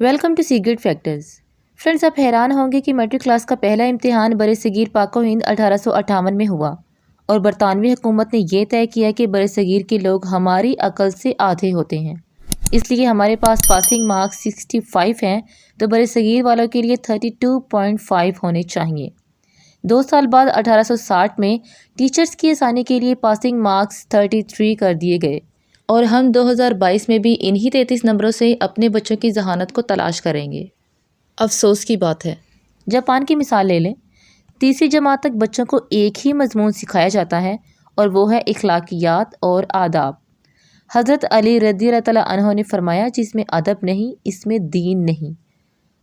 Welcome to secret factors. Friends, आप हैरान होंगे कि मैट्रिक क्लास का पहला इम्तिहान बरसगीर पाक व हिंद 1858 में हुआ और बरतानवी हुकूमत ने यह तय किया कि बरसगीर के लोग हमारी अकल से आधे होते हैं, इसलिए हमारे पास पासिंग मार्क्स 65 हैं तो बरसगीर वालों के लिए 32.5 होने चाहिए। 2 साल बाद 1860 में टीचर्स की आसानी के लिए पासिंग मार्क्स 33 कर दिए गए और हम 2022 में भी इन्हीं 33 नंबरों से अपने बच्चों की जहानत को तलाश करेंगे। अफसोस की बात है। जापान की मिसाल ले लें। तीसरी जमात तक बच्चों को एक ही मजमून सिखाया जाता है और वो है इखलाकियात और आदाब। हज़रत अली रज़ी अल्लाह अन्हु ने फरमाया, जिसमें अदब नहीं इसमें दीन नहीं।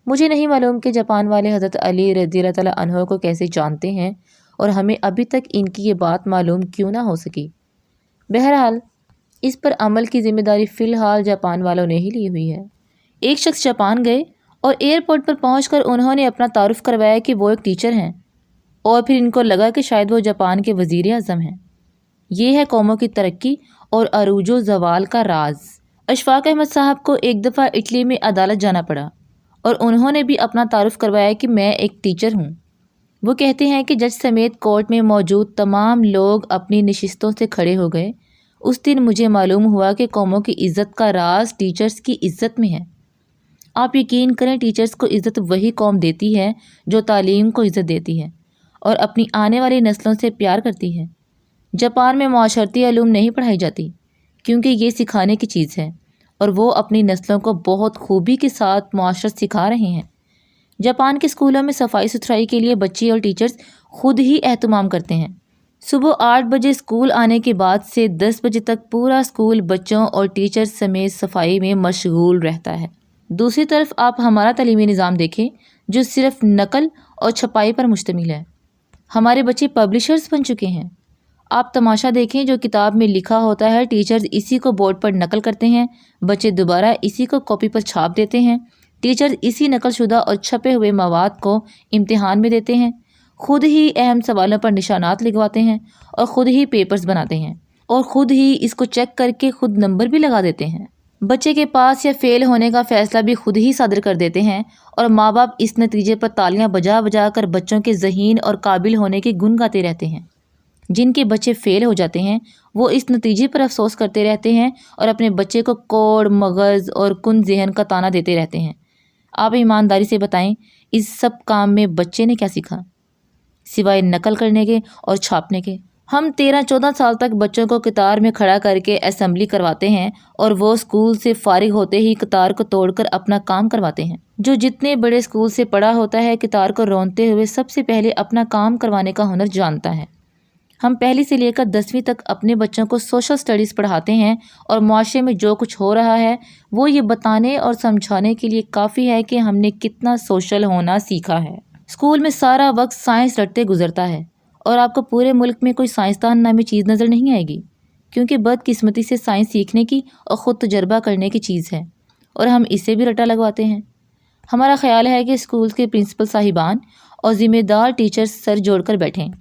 मुझे नहीं मालूम कि जापान वाले हज़रत अली रज़ी अल्लाह अन्हु को कैसे जानते हैं और हमें अभी तक इनकी ये बात मालूम क्यों ना हो सकी। बहरहाल, इस पर अमल की ज़िम्मेदारी फ़िलहाल जापान वालों ने ही ली हुई है। एक शख्स जापान गए और एयरपोर्ट पर पहुंचकर उन्होंने अपना तारुफ करवाया कि वो एक टीचर हैं और फिर इनको लगा कि शायद वो जापान के वज़ीर आज़म हैं। ये है कौमों की तरक्की और अरूजो ज़वाल का राज। अशफाक अहमद साहब को एक दफ़ा इटली में अदालत जाना पड़ा और उन्होंने भी अपना तारुफ करवाया कि मैं एक टीचर हूँ। वो कहते हैं कि जज समेत कोर्ट में मौजूद तमाम लोग अपनी नशिस्तों से खड़े हो गए। उस दिन मुझे मालूम हुआ कि कौमों की इज़्ज़त का राज टीचर्स की इज़्ज़त में है। आप यकीन करें, टीचर्स को इज़्ज़त वही कौम देती है जो तालीम को इज़्ज़त देती है और अपनी आने वाली नस्लों से प्यार करती है। जापान में माशरती अलूम नहीं पढ़ाई जाती क्योंकि ये सिखाने की चीज़ है और वो अपनी नस्लों को बहुत खूबी के साथ माशरत सिखा रहे हैं। जापान के स्कूलों में सफाई सुथराई के लिए बच्चे और टीचर्स खुद ही एहतमाम करते हैं। सुबह 8 बजे स्कूल आने के बाद से 10 बजे तक पूरा स्कूल बच्चों और टीचर्स समेत सफाई में मशगूल रहता है। दूसरी तरफ आप हमारा तालीमी निज़ाम देखें जो सिर्फ नकल और छपाई पर मुश्तमिल है। हमारे बच्चे पब्लिशर्स बन चुके हैं। आप तमाशा देखें, जो किताब में लिखा होता है टीचर्स इसी को बोर्ड पर नकल करते हैं, बच्चे दोबारा इसी को कॉपी पर छाप देते हैं। टीचर्स इसी नकलशुदा और छपे हुए मवाद को इम्तिहान में देते हैं, खुद ही अहम सवालों पर निशानात लिखवाते हैं और ख़ुद ही पेपर्स बनाते हैं और ख़ुद ही इसको चेक करके खुद नंबर भी लगा देते हैं। बच्चे के पास या फेल होने का फ़ैसला भी खुद ही सादर कर देते हैं और माँ बाप इस नतीजे पर तालियां बजा बजा कर बच्चों के ज़हीन और काबिल होने के गुण गाते रहते हैं। जिनके बच्चे फ़ेल हो जाते हैं वो इस नतीजे पर अफसोस करते रहते हैं और अपने बच्चे को कोड़ मगज़ और कुन जहन का ताना देते रहते हैं। आप ईमानदारी से बताएं, इस सब काम में बच्चे ने क्या सीखा सिवाय नकल करने के और छापने के। हम 13-14 साल तक बच्चों को कतार में खड़ा करके असेंबली करवाते हैं और वो स्कूल से फारिग होते ही कतार को तोड़कर अपना काम करवाते हैं। जो जितने बड़े स्कूल से पढ़ा होता है कतार को रोनते हुए सबसे पहले अपना काम करवाने का हुनर जानता है। हम पहली से लेकर 10वीं तक अपने बच्चों को सोशल स्टडीज़ पढ़ाते हैं और माशरे में जो कुछ हो रहा है वो ये बताने और समझाने के लिए काफ़ी है कि हमने कितना सोशल होना सीखा है। स्कूल में सारा वक्त साइंस रटते गुजरता है और आपको पूरे मुल्क में कोई साइंसदान नामी चीज़ नज़र नहीं आएगी क्योंकि बदकिस्मती से साइंस सीखने की और ख़ुद तजर्बा करने की चीज़ है और हम इसे भी रटा लगवाते हैं। हमारा ख्याल है कि स्कूल के प्रिंसिपल साहिबान और ज़िम्मेदार टीचर्स सर जोड़कर बैठें,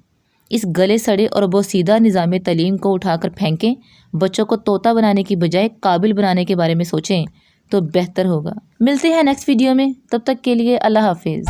इस गले सड़े और बोसीदा निज़ाम तालीम को उठाकर फेंकें, बच्चों को तोता बनाने की बजाय काबिल बनाने के बारे में सोचें तो बेहतर होगा। मिलते हैं नेक्स्ट वीडियो में, तब तक के लिए अल्लाह हाफिज़।